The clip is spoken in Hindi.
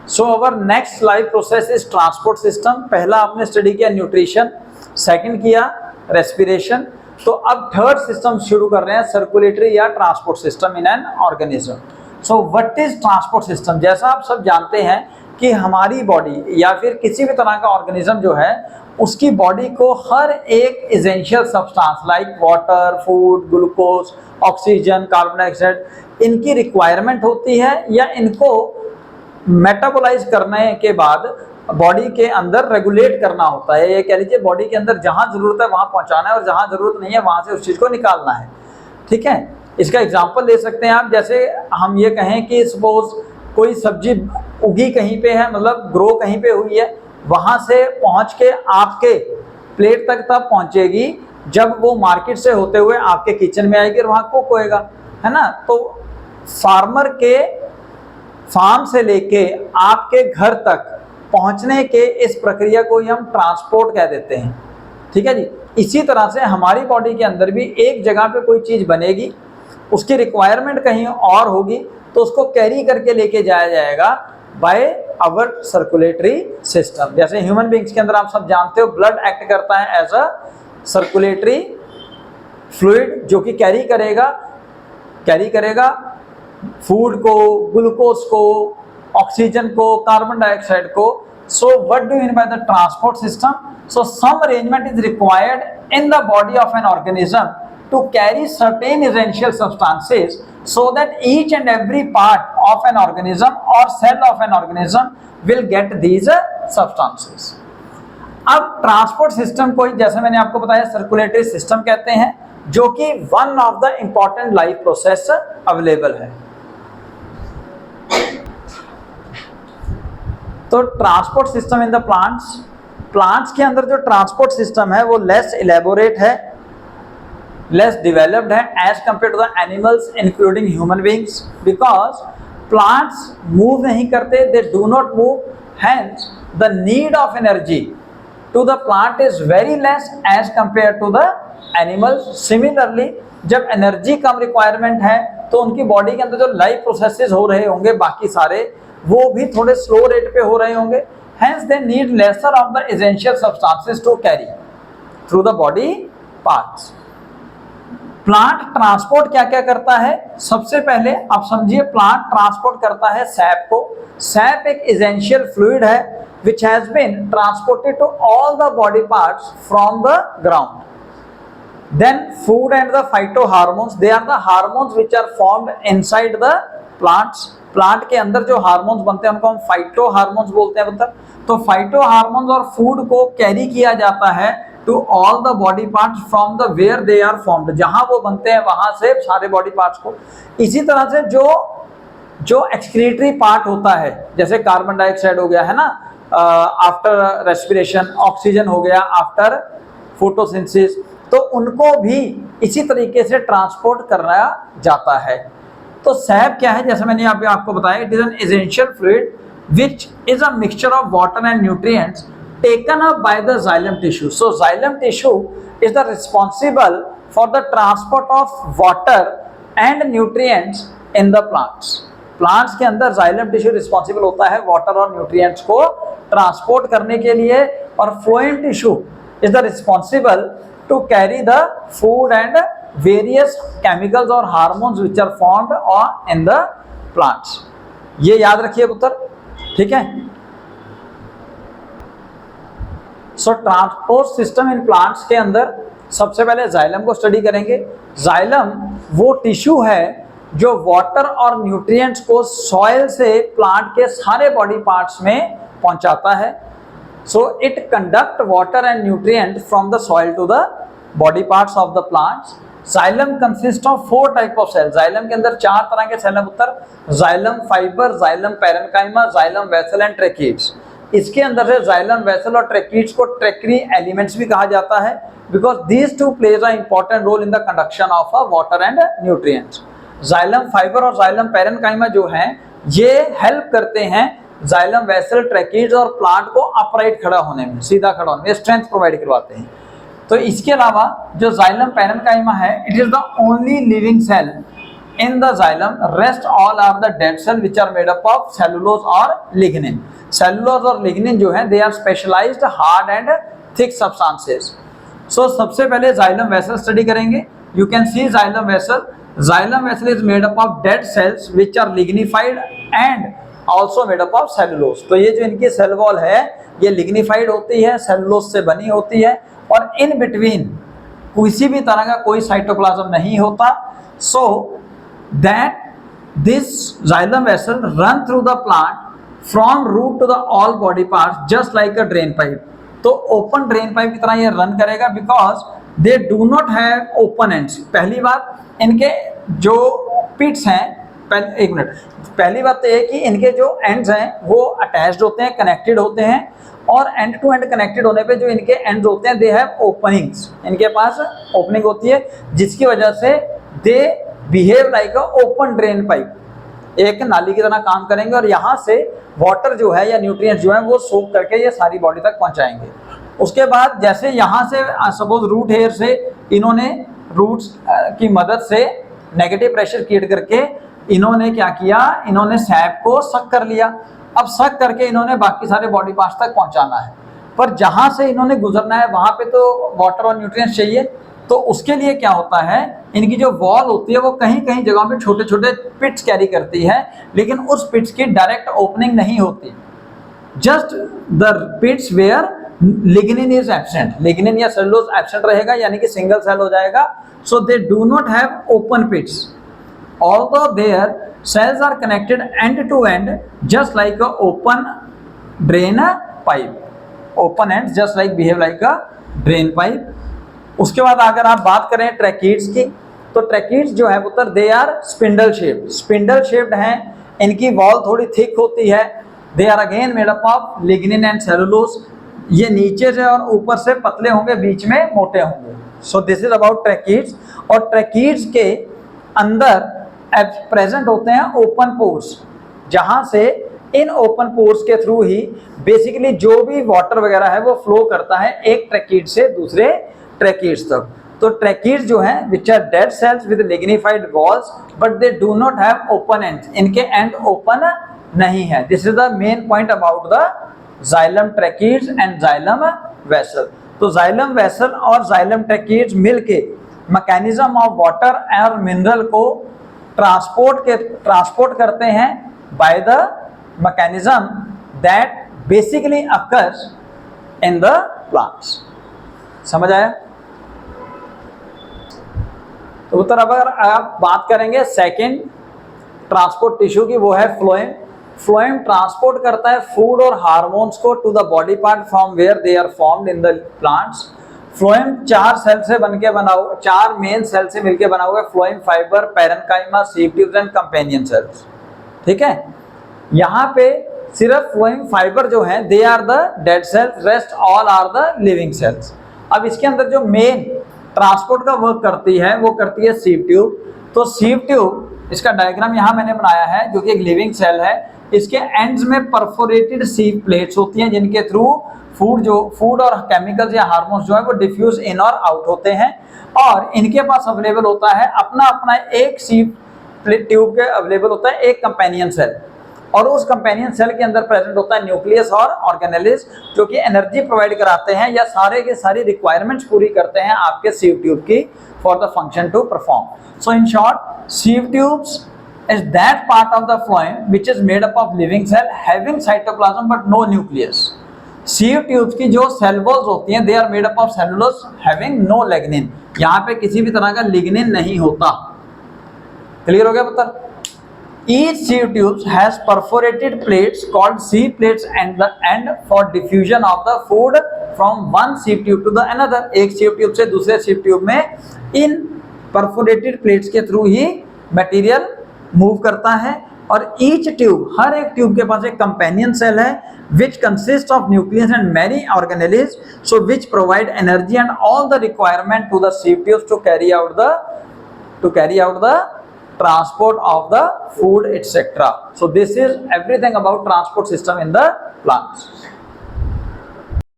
So our next life process is transport system. पहला आपने स्टडी किया न्यूट्रिशन, सेकंड किया रेस्पिरेशन, तो अब थर्ड सिस्टम शुरू कर रहे हैं सर्कुलेटरी या transport system in an organism. So what is transport system? जैसा आप सब जानते हैं कि हमारी बॉडी या फिर किसी भी तरह का ऑर्गेनिज्म जो है उसकी बॉडी को हर एक essential substance like water, food, glucose, oxygen, carbon dioxide, इनकी रिक्वायरमेंट होती है या इनको मेटाबोलाइज करने के बाद बॉडी के अंदर रेगुलेट करना होता है। ये कह लीजिए बॉडी के अंदर जहां जरूरत है वहां पहुंचाना है और जहां जरूरत नहीं है वहां से उस चीज को निकालना है। ठीक है, इसका एग्जांपल ले सकते हैं आप, जैसे हम ये कहें कि सपोज कोई सब्जी उगी कहीं पे है, मतलब ग्रो कहीं पे हुई है, वहां से पहुंच के आपके प्लेट तक तब पहुंचेगी जब वो मार्केट से होते हुए आपके किचन में आएगी और वहां कुक होएगा, है ना। तो फार्मर के फार्म से लेके आपके घर तक पहुंचने के इस प्रक्रिया को ही हम ट्रांसपोर्ट कह देते हैं। ठीक है जी। इसी तरह से हमारी बॉडी के अंदर भी एक जगह पे कोई चीज बनेगी, उसकी रिक्वायरमेंट कहीं और होगी, तो उसको कैरी करके लेके जाया जाएगा बाय आवर सर्कुलेटरी सिस्टम। जैसे ह्यूमन बींग्स के अंदर आप सब जानते हो ब्लड एक्ट करता है एज अ सर्कुलेटरी फ्लूइड, जो कि कैरी करेगा फूड को, ग्लूकोज को, ऑक्सीजन को, कार्बन डाइऑक्साइड को। So what do you mean by the transport system? So some arrangement is required in the body of an organism to carry certain essential substances so that each and every part of an organism or cell of an organism will get these substances. अब ट्रांसपोर्ट सिस्टम को जैसे मैंने आपको बताया सर्कुलेटरी सिस्टम कहते हैं, जो कि one of the important life process available है। तो transport system in the plants के अंदर जो ट्रांसपोर्ट सिस्टम है वो लेस इलेबोरेट है, less developed है as compared to the animals including human beings, because plants move नहीं करते, they do not move, hence the need of energy to the plant is very less as compared to the animals. Similarly जब एनर्जी कम रिक्वायरमेंट है तो उनकी बॉडी के अंदर जो लाइफ प्रोसेसेस हो रहे होंगे बाकी सारे वो भी थोड़े स्लो रेट पे हो रहे होंगे, hence they need lesser of the essential substances to carry through the body parts. Plant transport क्या क्या करता है? सबसे पहले आप समझिए प्लांट ट्रांसपोर्ट करता है सैप को। सैप एक एसेंशियल फ्लूइड है which has been transported to all the body parts from the ground. Then food and the phytohormones, they are the hormones which are formed inside the plants. Plant के अंदर जो हार्मोन्स बनते हैं उनको हम फाइटोहार्मोन्स बोलते हैं। मतलब तो फाइटोहार्मोन्स और फूड को कैरी किया जाता है to all the body parts from the where they are formed, जहां वो बनते हैं वहां से सारे बॉडी पार्ट्स को। इसी तरह से जो एक्सक्रीटरी पार्ट होता है, जैसे कार्बन डाइऑक्साइड हो गया है ना आफ्टर रेस्पिरेशन, ऑक्सीजन हो गया आफ्टर फोटोसिंथेसिस, तो उनको भी इसी तरीके से ट्रांसपोर्ट करना जाता है। तो सैप क्या है? जैसे मैंने यहाँ पे आपको बताया, it is an essential fluid which is a mixture of water and nutrients taken up by the xylem tissue. So xylem tissue is the responsible for the transport of water and nutrients in the plants. Plants के अंदर xylem tissue responsible होता है water और nutrients को transport करने के लिए, और phloem tissue is the responsible to carry the food and various chemicals or hormones which are formed in the plants. ये याद रखिए पुत्र, ठीक है। सो ट्रांसपोर्ट सिस्टम इन प्लांट्स के अंदर सबसे पहले जाइलम को स्टडी करेंगे। जाइलम वो टिश्यू है जो वाटर और न्यूट्रिएंट्स को सॉइल से प्लांट के सारे बॉडी पार्ट्स में पहुंचाता है। So it conduct water and nutrient from the soil to the body parts of the plants. Xylem consist of 4 type of cell. Xylem के अंदर 4 तरह के सेल हैं पुत्र, xylem fiber, xylem parenchyma, xylem vessel and tracheids. इसके अंदर से जाइलम वेसल और ट्रैकिड्स को ट्रैक्री एलिमेंट्स भी कहा जाता है, because these two plays a important role in the conduction of water and nutrients. Xylem fiber और जाइलम पैरेन्काइमा जो हैं ये हेल्प करते हैं जाइलम वेसल, ट्रैकिड्स और प्लांट को अपराइट खड़ा होने में, सीधा खड़ा होने में स्ट्रेंथ प्रोवाइड करवाते हैं। तो इसके अलावा जो जाइलम पैरेन्काइमा है, it is the only living cell in the xylem rest all are the dead cell which are made up of cellulose or lignin. Cellulose और lignin जो है they are specialized hard and thick substances. So सबसे पहले xylem vessel study करेंगे. You can see xylem vessel. Xylem vessel is made up of dead cells which are lignified and also made up of cellulose. तो ये जो इनकी सेल वॉल है ये लिग्निफाइड होती है, सेलुलोज से बनी होती है और इन बिटवीन किसी भी तरह का कोई साइटोप्लाज्म नहीं होता. So that this xylem vessel run through the plant from root to the all body parts just like a drain pipe. तो ओपन ड्रेन पाइप की तरह ये रन करेगा because they do not have open ends. पहली बात इनके जो पिट्स हैं, एक मिनट, पहली बात तो ये कि इनके जो एंड्स हैं वो अटैच्ड होते हैं, कनेक्टेड होते हैं और एंड टू एंड कनेक्टेड होने पे जो इनके एंड्स होते हैं दे हैव ओपनिंग्स. इनके पास ओपनिंग होती है जिसकी वजह से they behave like a open drain pipe, एक नाली की तरह काम करेंगे और यहाँ से वाटर जो है या न्यूट्रिएंट्स जो है वो सोक करके ये सारी बॉडी तक पहुँचाएंगे. उसके बाद जैसे यहाँ से सपोज रूट हेयर से इन्होंने रूट्स की मदद से नेगेटिव प्रेशर क्रिएट करके इन्होंने क्या किया, इन्होंने सैप को सक कर लिया. अब सक करके इन्होंने बाकी सारे बॉडी पार्ट्स तक पहुंचाना है, पर जहां से इन्होंने गुजरना है वहां पे तो वाटर और न्यूट्रिएंट्स चाहिए. तो उसके लिए क्या होता है, इनकी जो वॉल होती है वो कहीं कहीं जगहों पे छोटे छोटे पिट्स कैरी करती है, लेकिन उस पिट्स की डायरेक्ट ओपनिंग नहीं होती. Just the pits where lignin is absent, lignin या सेलुलोज एब्सेंट रहेगा यानी कि सिंगल सेल हो जाएगा. So they do not have open pits. Although their cells are connected end to end just like a open drain pipe. Open ends just like behave like a drain pipe. उसके बाद अगर आप बात करें ट्रैकीड्स की, तो ट्रैकीड्स जो है पुत्र they are spindle shaped. Spindle shaped हैं, इनकी वॉल थोड़ी थिक होती है. They are again made up of lignin and cellulose. ये नीचे से और ऊपर से पतले होंगे, बीच में मोटे होंगे. So this is about tracheids. और ट्रैकीड्स के अंदर प्रेजेंट होते हैं ओपन पोर्स, जहां से इन ओपन पोर्स के थ्रू ही बेसिकली जो भी वाटर वगैरह है वो फ्लो करता है एक ट्रैकीड से दूसरे ट्रैकीड्स तक. तो ट्रैकीड्स जो हैं which are dead cells with lignified walls but they do not have open ends. इनके एंड ओपन नहीं है. This is the main point about the xylem tracheids and xylem vessel. तो xylem वेसल और xylem ट्रैकीड्स मिलके मैकेनिज्म ऑफ वाटर और मिनरल को ट्रांसपोर्ट करते हैं by the mechanism that basically occurs in the plants. समझ आया? तो उत्तर अगर आप बात करेंगे सेकंड ट्रांसपोर्ट टिश्यू की, वो है फ्लोएम. फ्लोएम ट्रांसपोर्ट करता है फूड और हार्मोन्स को to the body part from where they are formed in the plants. Phloem 4 cell से बनके बना हुआ, 4 मेन सेल से मिलके बना हुआ है. Phloem fiber, parenchyma, sieve tubes and companion cells. ठीक है, यहाँ पे सिर्फ फ्लोएम फाइबर जो है they are the dead cells, rest all are the living cells. अब इसके अंदर जो मेन ट्रांसपोर्ट का वर्क करती है वो करती है सीव ट्यूब. तो सीव ट्यूब, इसका डायग्राम यहाँ मैंने बनाया है जो कि एक लिविंग सेल है. इसके एंड्स में परफोरेटेड सीव प्लेट्स होती हैं जिनके थ्रू फूड और केमिकल्स या हार्मोन्स जो है वो डिफ्यूज इन और आउट होते हैं. और इनके पास अवेलेबल होता है अपना एक सीव ट्यूब के अवेलेबल होता है एक कंपेनियन सेल, और उस कंपेनियन सेल के अंदर प्रेजेंट होता है न्यूक्लियस और ऑर्गेनेलिस जो कि एनर्जी प्रोवाइड कराते हैं या सारे के सारी रिक्वायरमेंट्स पूरी करते हैं आपके सीव ट्यूब की for the function to perform. So in short, sieve tubes is that part of the phloem which is made up of living cell having cytoplasm but no nucleus. Sieve tubes की जो सेल वॉल्स होती हैं they are made up of cellulose having no lignin. यहाँ पे किसी भी तरह का लिग्निन नहीं होता. क्लियर हो गया पुत्र? Each sieve tubes has perforated plates called sieve plates and the end for diffusion of the food from one sieve tube to the another. एक sieve tube से दूसरे sieve tube में इन perforated plates के थ्रू ही मटेरियल मूव करता है. और ईच ट्यूब, हर एक ट्यूब के पास एक कंपेनियन सेल है which consists of nucleus and many organelles, so which provide energy and all the requirement to the sieve tubes to carry out the transport of the food, etc. So this is everything about transport system in the plants.